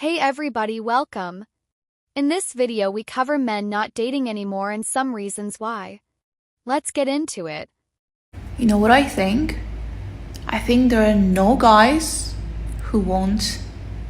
Hey everybody, welcome. In this video we cover men not dating anymore and some reasons why. Let's get into it. You know what I think? I think there are no guys who want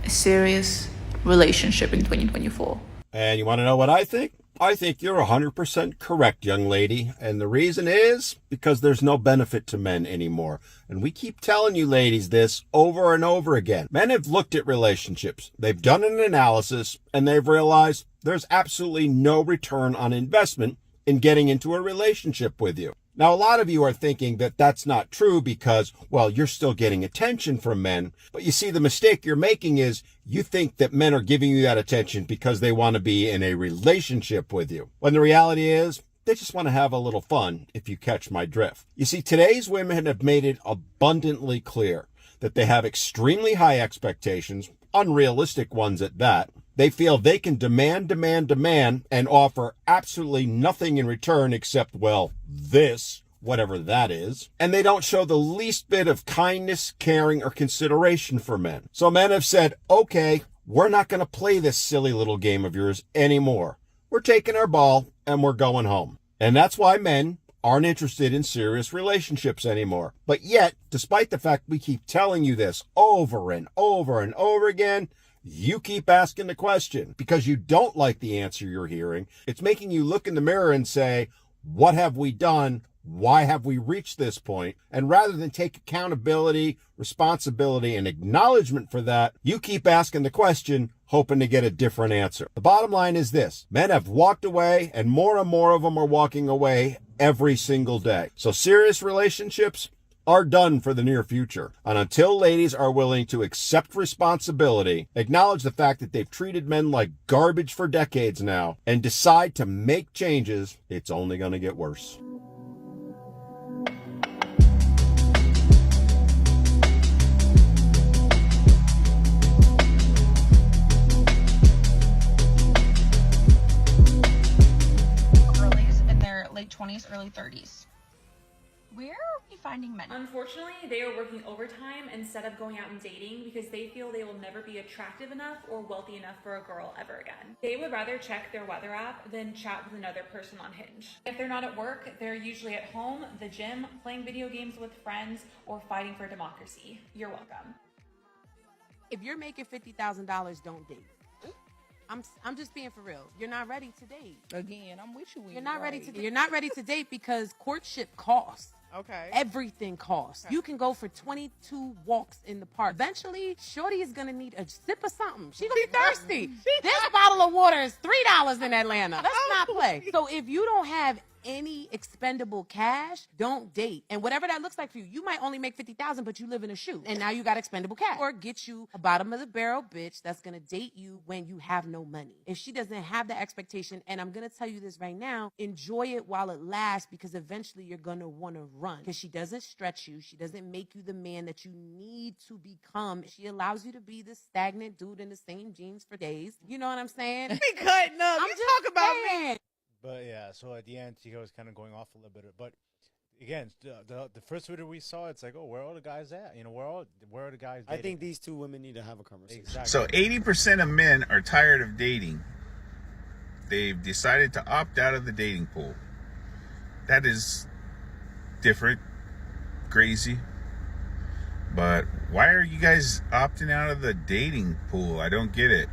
a serious relationship in 2024. And you want to know what I think? I think you're 100% correct, young lady. And the reason is because there's no benefit to men anymore. And we keep telling you ladies this over and over again. Men have looked at relationships. They've done an analysis and they've realized there's absolutely no return on investment in getting into a relationship with you. Now, a lot of you are thinking that that's not true because, well, you're still getting attention from men. But you see, the mistake you're making is you think that men are giving you that attention because they want to be in a relationship with you. When the reality is, they just want to have a little fun, if you catch my drift. You see, today's women have made it abundantly clear that they have extremely high expectations, unrealistic ones at that. They feel they can demand, and offer absolutely nothing in return except, well, this, whatever that is. And they don't show the least bit of kindness, caring, or consideration for men. So men have said, okay, we're not going to play this silly little game of yours anymore. We're taking our ball and we're going home. And that's why men aren't interested in serious relationships anymore. But yet, despite the fact we keep telling you this over and over and over again, you keep asking the question because you don't like the answer you're hearing. It's making you look in the mirror and say, what have we done? Why have we reached this point? And rather than take accountability, responsibility, and acknowledgement for that, you keep asking the question, hoping to get a different answer. The bottom line is this: men have walked away, and more of them are walking away every single day. So serious relationships are done for the near future. And until ladies are willing to accept responsibility, acknowledge the fact that they've treated men like garbage for decades now, and decide to make changes, it's only going to get worse. Girlies in their late 20s, early 30s. Where are we finding men? Unfortunately, they are working overtime instead of going out and dating because they feel they will never be attractive enough or wealthy enough for a girl ever again. They would rather check their weather app than chat with another person on Hinge. If they're not at work, they're usually at home, the gym, playing video games with friends, or fighting for democracy. You're welcome. If you're making $50,000, don't date. I'm just being for real. You're not ready to date. Again, I'm with you. You're not ready to date. You're not ready to date because courtship costs. Okay. Everything costs. Okay. You can go for 22 walks in the park. Eventually, shorty is gonna need a sip of something. She gonna be thirsty. This bottle of water is $3 in Atlanta. Let's not play. So if you don't have any expendable cash, don't date. And whatever that looks like for you, you might only make $50,000, but you live in a shoe, and now you got expendable cash. Or get you a bottom of the barrel bitch that's gonna date you when you have no money. If she doesn't have the expectation, and I'm gonna tell you this right now, enjoy it while it lasts, because eventually you're gonna wanna run. Because she doesn't stretch you, she doesn't make you the man that you need to become. She allows you to be this stagnant dude in the same jeans for days. You know what I'm saying? Be cutting up. I'm You just talk about saying. me. But yeah, so at the end, Tico was kind of going off a little bit. But again, the first video we saw, it's like, oh, where are all the guys at? You know, where are the guys dating? I think these two women need to have a conversation. Exactly. So 80% of men are tired of dating. They've decided to opt out of the dating pool. That is different, crazy. But why are you guys opting out of the dating pool? I don't get it.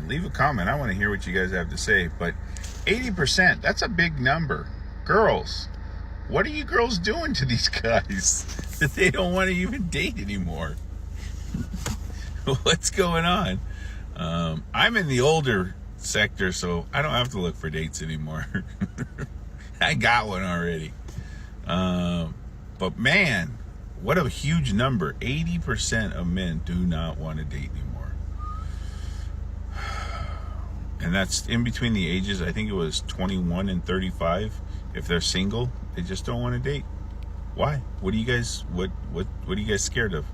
Leave a comment. I want to hear what you guys have to say. But 80%, that's a big number. Girls, what are you girls doing to these guys that they don't want to even date anymore? What's going on? I'm in the older sector, so I don't have to look for dates anymore. I got one already. But man, what a huge number. 80% of men do not want to date anymore. And that's in between the ages, I think it was 21 and 35. If they're single, they just don't want to date. Why? What are you guys scared of?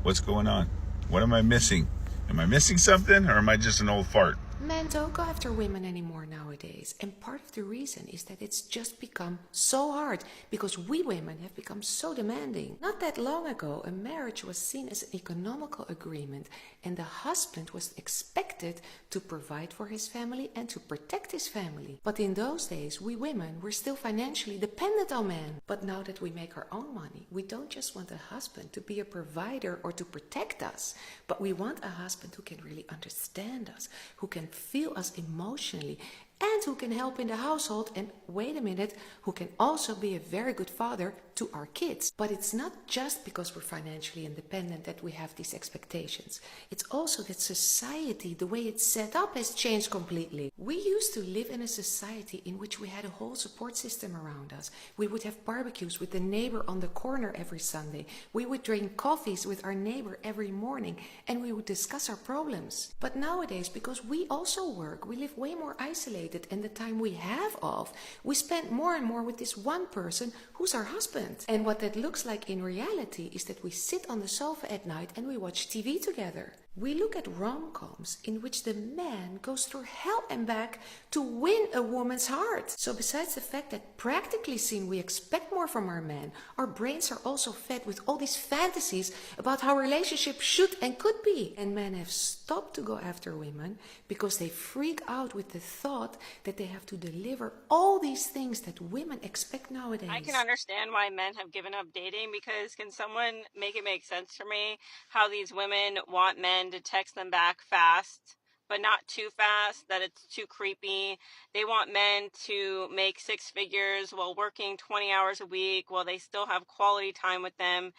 What's going on? What am I missing? Am I missing something, or am I just an old fart? Men don't go after women anymore nowadays, and part of the reason is that it's just become so hard because we women have become so demanding. Not that long ago, a marriage was seen as an economical agreement, and the husband was expected to provide for his family and to protect his family. But in those days, we women were still financially dependent on men. But now that we make our own money, we don't just want a husband to be a provider or to protect us, but we want a husband who can really understand us, who can feel us emotionally, and who can help in the household, and wait a minute, who can also be a very good father to our kids. But it's not just because we're financially independent that we have these expectations. It's also that society, the way it's set up, has changed completely. We used to live in a society in which we had a whole support system around us. We would have barbecues with the neighbor on the corner every Sunday. We would drink coffees with our neighbor every morning, and we would discuss our problems. But nowadays, because we also work, we live way more isolated, and the time we have off, we spend more and more with this one person who's our husband. And what that looks like in reality is that we sit on the sofa at night and we watch TV together. We look at rom-coms in which the man goes through hell and back to win a woman's heart. So besides the fact that practically seen we expect more from our men, our brains are also fed with all these fantasies about how relationships should and could be. And men have stopped to go after women because they freak out with the thought that they have to deliver all these things that women expect nowadays. I can understand why men have given up dating, because can someone make it make sense for me how these women want men to text them back fast, but not too fast, that it's too creepy. They want men to make 6 figures while working 20 hours a week while they still have quality time with them.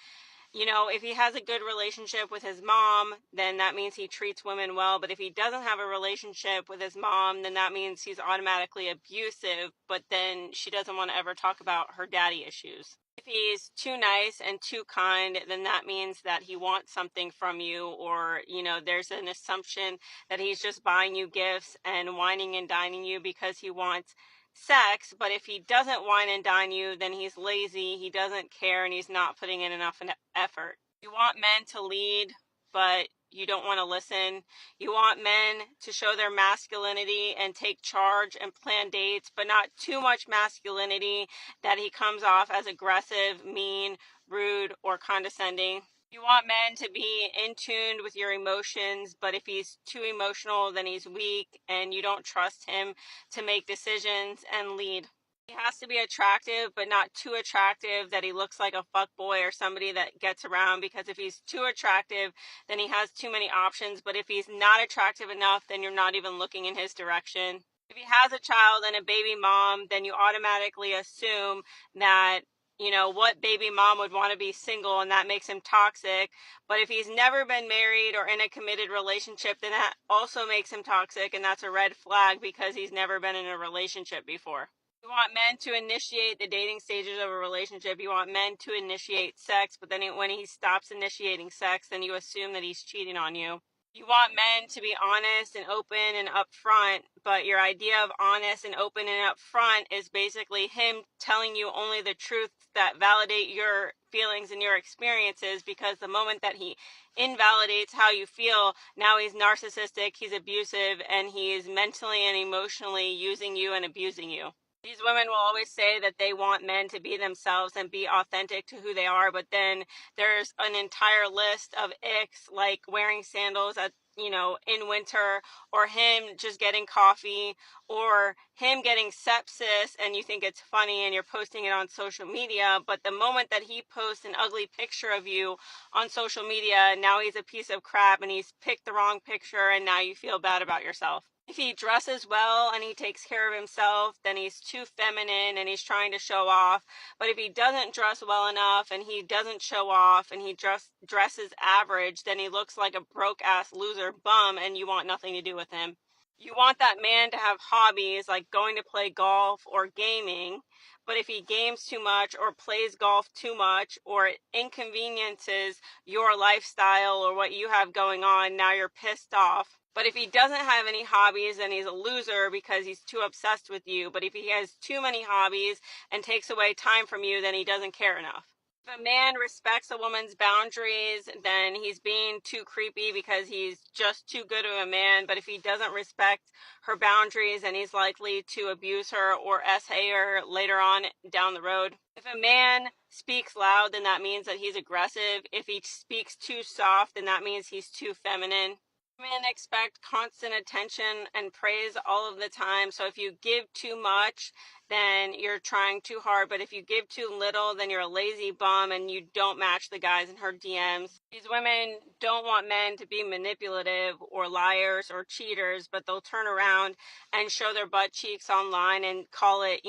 You know, if he has a good relationship with his mom, then that means he treats women well. But if he doesn't have a relationship with his mom, then that means he's automatically abusive. But then she doesn't want to ever talk about her daddy issues. If he's too nice and too kind, then that means that he wants something from you, or, you know, there's an assumption that he's just buying you gifts and whining and dining you because he wants sex. But if he doesn't wine and dine you, then he's lazy, he doesn't care, and he's not putting in enough effort. You want men to lead, but you don't want to listen. You want men to show their masculinity and take charge and plan dates, but not too much masculinity that he comes off as aggressive, mean, rude, or condescending. You want men to be in tune with your emotions, but if he's too emotional, then he's weak, and you don't trust him to make decisions and lead. He has to be attractive, but not too attractive that he looks like a fuckboy or somebody that gets around, because if he's too attractive, then he has too many options. But if he's not attractive enough, then you're not even looking in his direction. If he has a child and a baby mom, then you automatically assume that, you know, what baby mom would want to be single, and that makes him toxic. But if he's never been married or in a committed relationship, then that also makes him toxic, and that's a red flag because he's never been in a relationship before. You want men to initiate the dating stages of a relationship. You want men to initiate sex, but then when he stops initiating sex, then you assume that he's cheating on you. You want men to be honest and open and upfront, but your idea of honest and open and upfront is basically him telling you only the truth that validate your feelings and your experiences, because the moment that he invalidates how you feel, now he's narcissistic, he's abusive, and he is mentally and emotionally using you and abusing you. These women will always say that they want men to be themselves and be authentic to who they are, but then there's an entire list of icks, like wearing sandals at, in winter, or him just getting coffee, or him getting sepsis, and you think it's funny and you're posting it on social media, but the moment that he posts an ugly picture of you on social media, now he's a piece of crap and he's picked the wrong picture, and now you feel bad about yourself. If he dresses well and he takes care of himself, then he's too feminine and he's trying to show off. But if he doesn't dress well enough and he doesn't show off and he dresses average, then he looks like a broke-ass loser bum, and you want nothing to do with him. You want that man to have hobbies like going to play golf or gaming, but if he games too much or plays golf too much or it inconveniences your lifestyle or what you have going on, now you're pissed off. But if he doesn't have any hobbies, then he's a loser because he's too obsessed with you. But if he has too many hobbies and takes away time from you, then he doesn't care enough. If a man respects a woman's boundaries, then he's being too creepy because he's just too good of a man. But if he doesn't respect her boundaries, then he's likely to abuse her or SA her later on down the road. If a man speaks loud, then that means that he's aggressive. If he speaks too soft, then that means he's too feminine. Men expect constant attention and praise all of the time. So if you give too much, then you're trying too hard. But if you give too little, then you're a lazy bum and you don't match the guys in her DMs. These women don't want men to be manipulative or liars or cheaters, but they'll turn around and show their butt cheeks online and call it,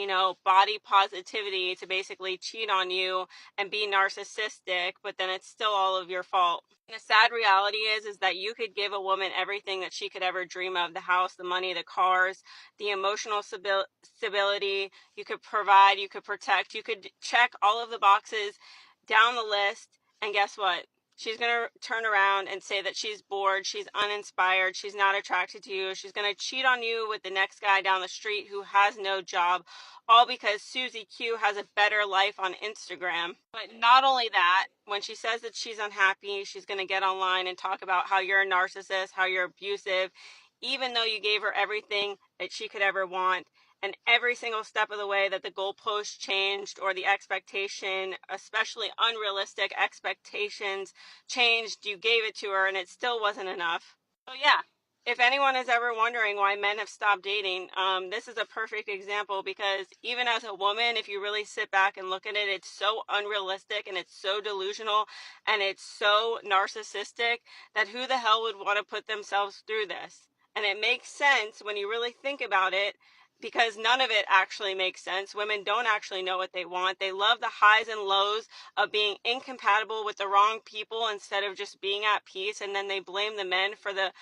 body positivity to basically cheat on you and be narcissistic, but then it's still all of your fault. And the sad reality is that you could give a woman everything that she could ever dream of: the house, the money, the cars, the emotional stability. You could provide, you could protect, you could check all of the boxes down the list. And guess what? She's going to turn around and say that she's bored, she's uninspired, she's not attracted to you. She's going to cheat on you with the next guy down the street who has no job, all because Susie Q has a better life on Instagram. But not only that, when she says that she's unhappy, she's going to get online and talk about how you're a narcissist, how you're abusive, even though you gave her everything that she could ever want. And every single step of the way that the goalpost changed or the expectation, especially unrealistic expectations, changed, you gave it to her and it still wasn't enough. So yeah, if anyone is ever wondering why men have stopped dating, this is a perfect example, because even as a woman, if you really sit back and look at it, it's so unrealistic and it's so delusional and it's so narcissistic that who the hell would want to put themselves through this? And it makes sense when you really think about it, because none of it actually makes sense. Women don't actually know what they want. They love the highs and lows of being incompatible with the wrong people instead of just being at peace. And then they blame the men for the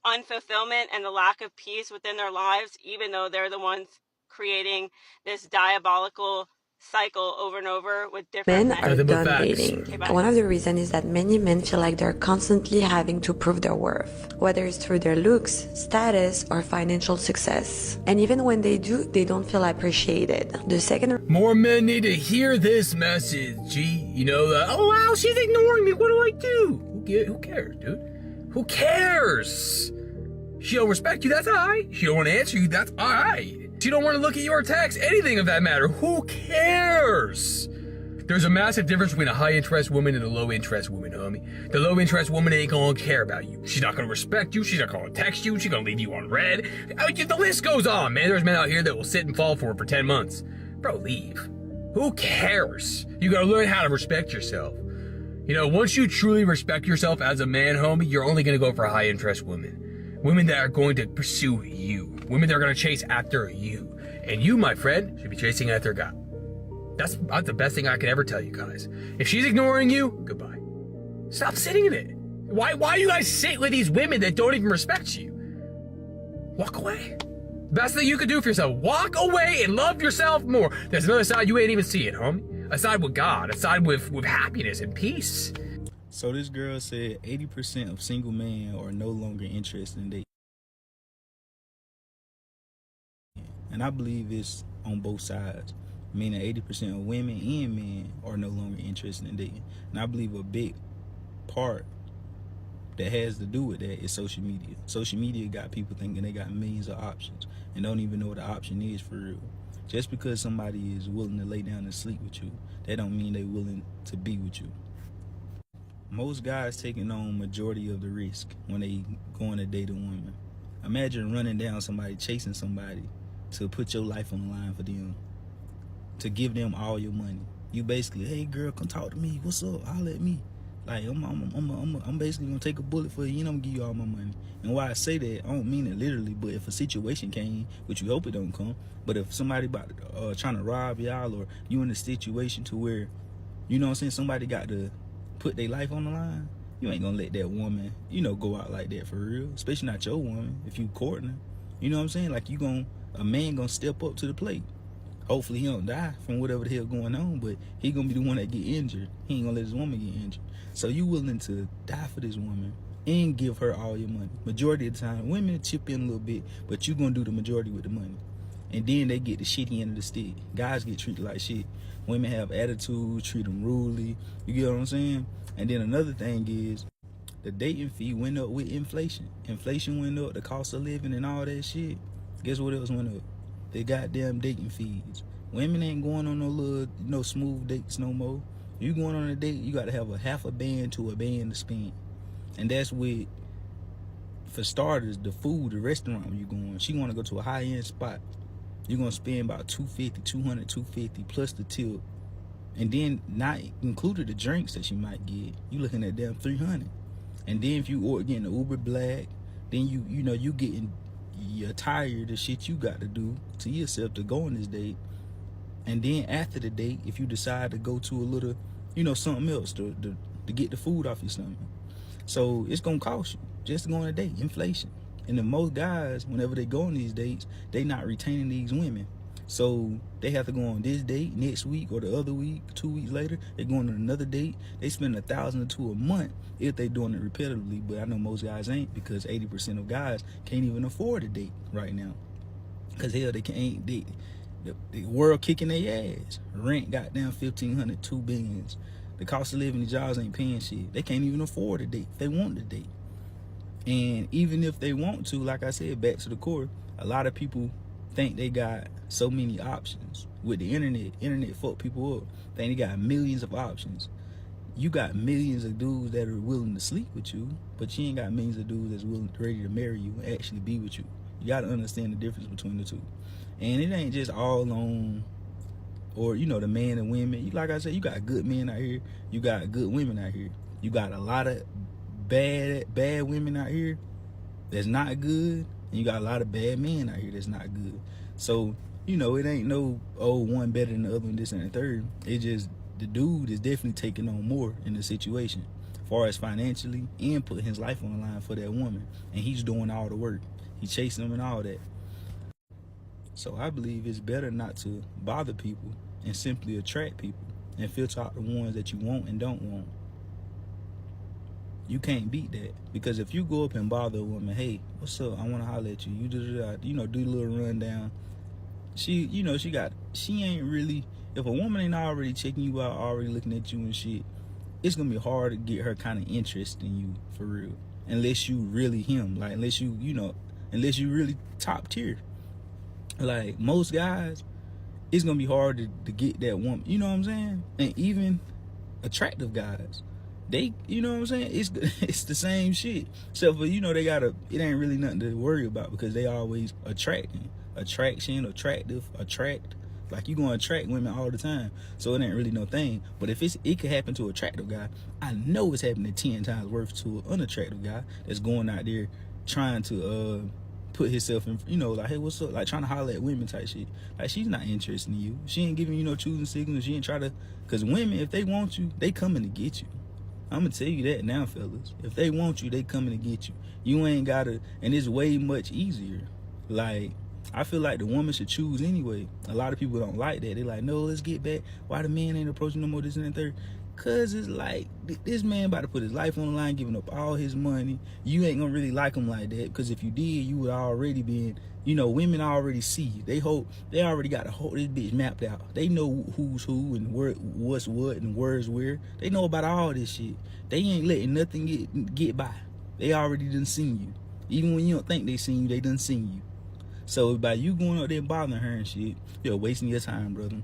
unfulfillment and the lack of peace within their lives, even though they're the ones creating this diabolical cycle over and over with different Men are done dating. One of the reasons is that many men feel like they're constantly having to prove their worth, whether it's through their looks, status, or financial success. And even when they do, they don't feel appreciated. The second... More men need to hear this message, G. Oh wow, she's ignoring me, what do I do? Who cares, dude? Who cares? She don't respect you, that's alright. She don't want to answer you, that's alright. She don't want to look at your text, anything of that matter. Who cares? There's a massive difference between a high-interest woman and a low-interest woman, homie. The low-interest woman ain't gonna care about you. She's not gonna respect you. She's not gonna text you. She's gonna leave you on red. The list goes on, man. There's men out here that will sit and fall for it for 10 months. Bro, leave. Who cares? You gotta learn how to respect yourself. Once you truly respect yourself as a man, homie, you're only gonna go for high-interest women. Women that are going to pursue you. Women that are going to chase after you. And you, my friend, should be chasing after God. That's the best thing I can ever tell you guys. If she's ignoring you, goodbye. Stop sitting in it. Why do you guys sit with these women that don't even respect you? Walk away. Best thing you could do for yourself. Walk away and love yourself more. There's another side you ain't even seeing, homie. A side with God. A side with happiness and peace. So this girl said 80% of single men are no longer interested in dating. And I believe it's on both sides, meaning 80% of women and men are no longer interested in dating. And I believe a big part that has to do with that is social media. Social media got people thinking they got millions of options and don't even know what the option is for real. Just because somebody is willing to lay down and sleep with you, that don't mean they're willing to be with you. Most guys taking on majority of the risk when they going to date a woman. Imagine running down somebody, chasing somebody to put your life on the line for them, to give them all your money. You basically, hey girl, come talk to me. What's up? Holler at me. Like I'm basically gonna take a bullet for you. I'm gonna give you all my money. And why I say that, I don't mean it literally, but if a situation came, which you hope it don't come, but if somebody about trying to rob y'all, or you in a situation to where, somebody got to put their life on the line, you ain't gonna let that woman, go out like that for real. Especially not your woman if you courting her. You know what I'm saying? Like a man gonna step up to the plate. Hopefully he don't die from whatever the hell going on, but he gonna be the one that get injured. He ain't gonna let his woman get injured. So you willing to die for this woman and give her all your money. Majority of the time, women chip in a little bit, but you gonna do the majority with the money. And then they get the shitty end of the stick. Guys get treated like shit. Women have attitude, treat them rudely. You get what I'm saying? And then another thing is, the dating fee went up with inflation. Inflation went up, the cost of living and all that shit. Guess what else went up? The goddamn dating fees. Women ain't going on no little, no smooth dates no more. You going on a date, you got to have a half a band to a band to spend. And that's with, for starters, the food, the restaurant where you going. She want to go to a high-end spot. You're going to spend about $250, $200, $250 plus the tip. And then not included the drinks that you might get. You looking at damn $300. And then if you order getting the Uber Black, then you know you getting your tired of shit you got to do to yourself to go on this date. And then after the date, if you decide to go to a little, you know, something else to get the food off your stomach. So it's gonna cost you just to go on a date. Inflation. And then most guys, whenever they go on these dates, they not retaining these women. So they have to go on this date next week or the other week, 2 weeks later, they're going on another date. They spend $1,000 to $2,000 a month if they're doing it repetitively. But I know most guys ain't, because 80% of guys can't even afford a date right now. Because hell, they can't. The world kicking their ass. Rent goddamn $1,500, 2 billions. The cost of living, the jobs ain't paying shit. They can't even afford a date if they want the date. And even if they want to, like I said, back to the core, a lot of people think they got so many options with the internet. Internet fuck people up. Think they got millions of options. You got millions of dudes that are willing to sleep with you, but you ain't got millions of dudes that's ready to marry you and actually be with you. You got to understand the difference between the two. And it ain't just all on, or, you know, the man and women. Like I said, you got good men out here. You got good women out here. You got a lot of bad women out here that's not good. And you got a lot of bad men out here that's not good. So, you know, it ain't no, oh, one better than the other and this and the third. It just, the dude is definitely taking on more in the situation, as far as financially, and putting his life on the line for that woman. And he's doing all the work. He's chasing them and all that. So I believe it's better not to bother people and simply attract people and filter out the ones that you want and don't want. You can't beat that, because if you go up and bother a woman, hey, what's up? I want to holler at you. You do a little rundown. She ain't really. If a woman ain't already checking you out, already looking at you and shit, it's gonna be hard to get her kind of interest in you for real, unless you really him. Like unless you really top tier. Like most guys, it's gonna be hard to get that woman. You know what I'm saying? And even attractive guys, they, you know what I'm saying? It's the same shit. Except for, you know, it ain't really nothing to worry about, because they always attracting. Attraction, attractive, attract. Like, you gonna attract women all the time. So it ain't really no thing. But if it could happen to an attractive guy, I know it's happening 10 times worse to an unattractive guy that's going out there trying to put himself in, you know, like, hey, what's up? Like, trying to holler at women type shit. Like, she's not interested in you. She ain't giving you no choosing signals. She ain't try to, because women, if they want you, they coming to get you. I'm gonna tell you that now, fellas. If they want you, they coming to get you. You ain't gotta, and it's way much easier. Like, I feel like the woman should choose anyway. A lot of people don't like that. They're like, no, let's get back. Why the man ain't approaching no more, this and that third? Cause it's like, this man about to put his life on the line, giving up all his money. You ain't gonna really like him like that, because if you did, you would already been, you know, women already see. They already got the whole this bitch mapped out. They know who's who and what's what and where's where. They know about all this shit. They ain't letting nothing get by. They already done seen you. Even when you don't think they seen you, they done seen you. So by you going out there bothering her and shit, you're wasting your time, brother.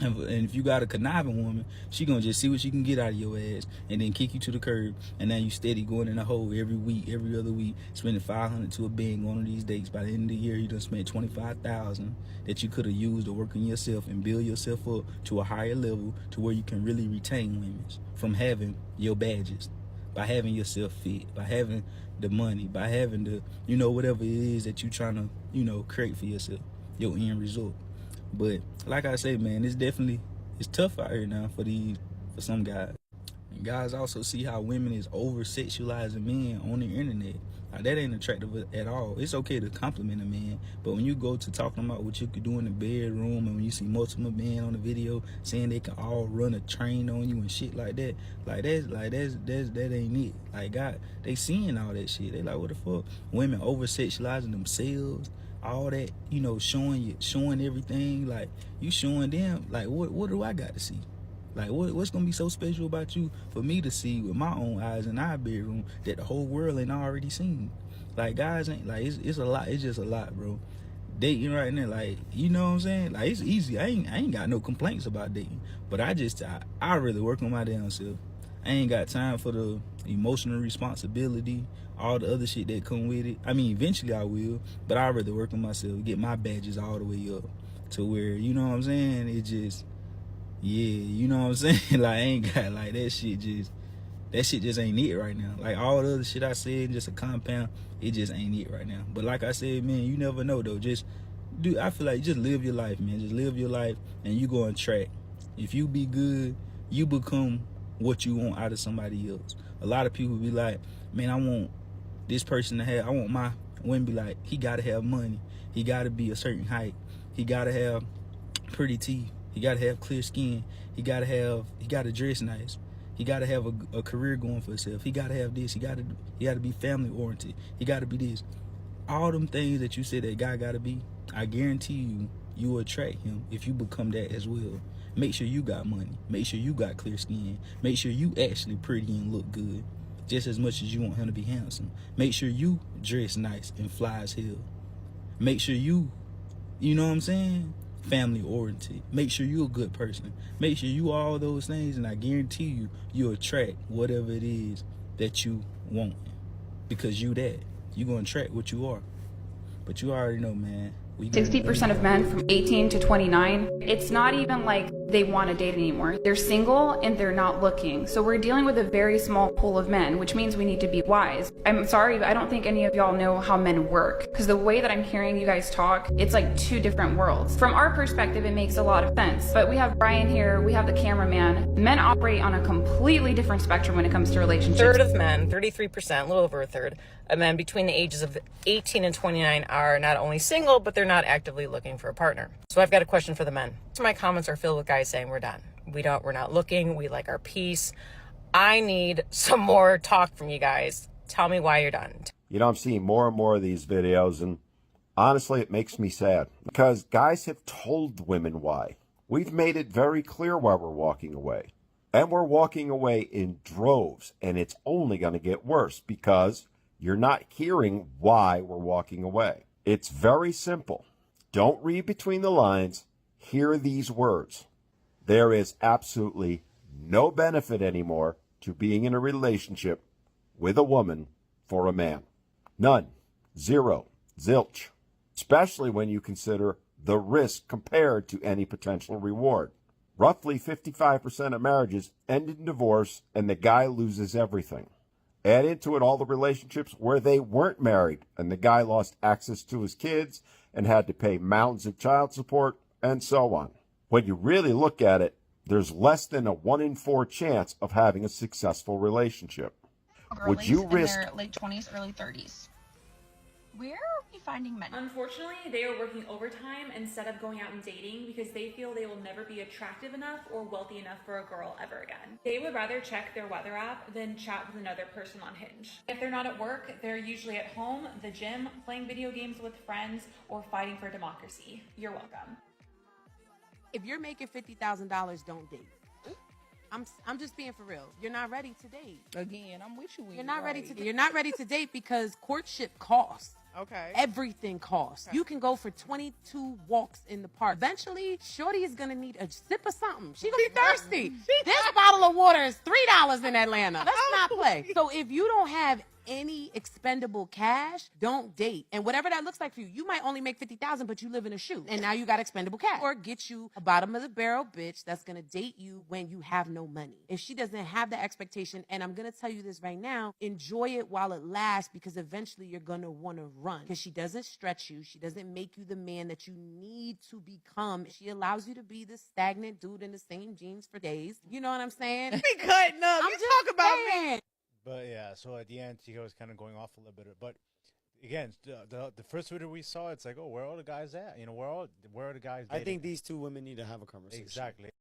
And if you got a conniving woman, she gonna just see what she can get out of your ass and then kick you to the curb. And now you steady going in a hole every week, every other week, spending $500 to a band going on these dates. By the end of the year, you done spent $25,000 that you could have used to work on yourself and build yourself up to a higher level, to where you can really retain women from having your badges, by having yourself fit, by having the money, by having the, you know, whatever it is that you trying to, you know, create for yourself, your end result. But like I say, man, it's tough out here now for some guys. And guys also see how women is over-sexualizing men on the internet. Now, that ain't attractive at all. It's okay to compliment a man, but when you go to talking about what you could do in the bedroom, and when you see multiple men on the video saying they can all run a train on you and shit like that, that ain't it. Like, God, they seeing all that shit. They like, what the fuck? Women over-sexualizing themselves. all that, you know, showing everything, like you showing them, like what do I got to see? Like what's gonna be so special about you for me to see with my own eyes in our bedroom that the whole world ain't already seen? Like guys ain't like it's a lot. It's just a lot, bro. Dating right now, like, you know what I'm saying? Like, it's easy. I ain't got no complaints about dating, but I really work on my damn self. I ain't got time for the emotional responsibility, all the other shit that come with it. I mean, eventually I will, but I rather work on myself, get my badges all the way up to where, you know what I'm saying? It just, yeah, you know what I'm saying? Like, I ain't got, like, that shit just ain't it right now. Like, all the other shit I said, just a compound, it just ain't it right now. But like I said, man, you never know, though. I feel like just live your life, man. Just live your life, and you go on track. If you be good, you become what you want out of somebody else. A lot of people be like, man, I want this person to have, I want my women be like, he got to have money. He got to be a certain height. He got to have pretty teeth. He got to have clear skin. He got to dress nice. He got to have a career going for himself. He got to have this. He got to be family oriented. He got to be this. All them things that you said that guy got to be, I guarantee you will attract him if you become that as well. Make sure you got money. Make sure you got clear skin. Make sure you actually pretty and look good, just as much as you want him to be handsome. Make sure you dress nice and fly as hell. Make sure you know what I'm saying? Family oriented. Make sure you're a good person. Make sure you all those things, and I guarantee you'll attract whatever it is that you want, because you that. You're going to attract what you are. But you already know, man. 60% of men from 18 to 29, it's not even like they want to date anymore. They're single and they're not looking. So we're dealing with a very small pool of men, which means we need to be wise. I'm sorry, but I don't think any of y'all know how men work, because the way that I'm hearing you guys talk, it's like two different worlds. From our perspective, it makes a lot of sense. But we have Brian here, we have the cameraman. Men operate on a completely different spectrum when it comes to relationships. A third of men, 33%, a little over a third, of men between the ages of 18 and 29 are not only single, but they're not actively looking for a partner. So I've got a question for the men. So my comments are filled with guys saying we're done. We're not looking. We like our peace. I need some more talk from you guys. Tell me why you're done. You know, I'm seeing more and more of these videos, and honestly, it makes me sad because guys have told women why. We've made it very clear why we're walking away. And we're walking away in droves, and it's only going to get worse because you're not hearing why we're walking away. It's very simple. Don't read between the lines. Hear these words. There is absolutely no benefit anymore to being in a relationship with a woman for a man. None. Zero. Zilch. Especially when you consider the risk compared to any potential reward. Roughly 55% of marriages end in divorce, and the guy loses everything. Add into it all the relationships where they weren't married and the guy lost access to his kids and had to pay mountains of child support and so on. When you really look at it, there's less than a 1 in 4 chance of having a successful relationship. Would you risk in their late 20s, early 30s? Where are we finding men? Unfortunately, they are working overtime instead of going out and dating because they feel they will never be attractive enough or wealthy enough for a girl ever again. They would rather check their weather app than chat with another person on Hinge. If they're not at work, they're usually at home, the gym, playing video games with friends, or fighting for democracy. You're welcome. If you're making $50,000, don't date. I'm just being for real. You're not ready to date. Again, I'm with you. You're not ready to. You're not ready to date because courtship costs. Okay. Everything costs. Okay. You can go for 22 walks in the park. Eventually, shorty is gonna need a sip of something. She's gonna be thirsty. This bottle of water is $3 in Atlanta. Let's not play. So if you don't have any expendable cash, don't date. And whatever that looks like for you, you might only make $50,000, but you live in a shoe, and now you got expendable cash. Or get you a bottom of the barrel bitch that's gonna date you when you have no money. If she doesn't have that expectation, and I'm gonna tell you this right now, enjoy it while it lasts, because eventually you're gonna wanna run. Because she doesn't stretch you, she doesn't make you the man that you need to become. She allows you to be the stagnant dude in the same jeans for days. You know what I'm saying? Be cutting up. I'm You just talk about saying. me. But yeah, so at the end, Chico was kind of going off a little bit. But again, the first video we saw, it's like, oh, where are all the guys at? You know, where are the guys dating? I think these two women need to have a conversation. Exactly.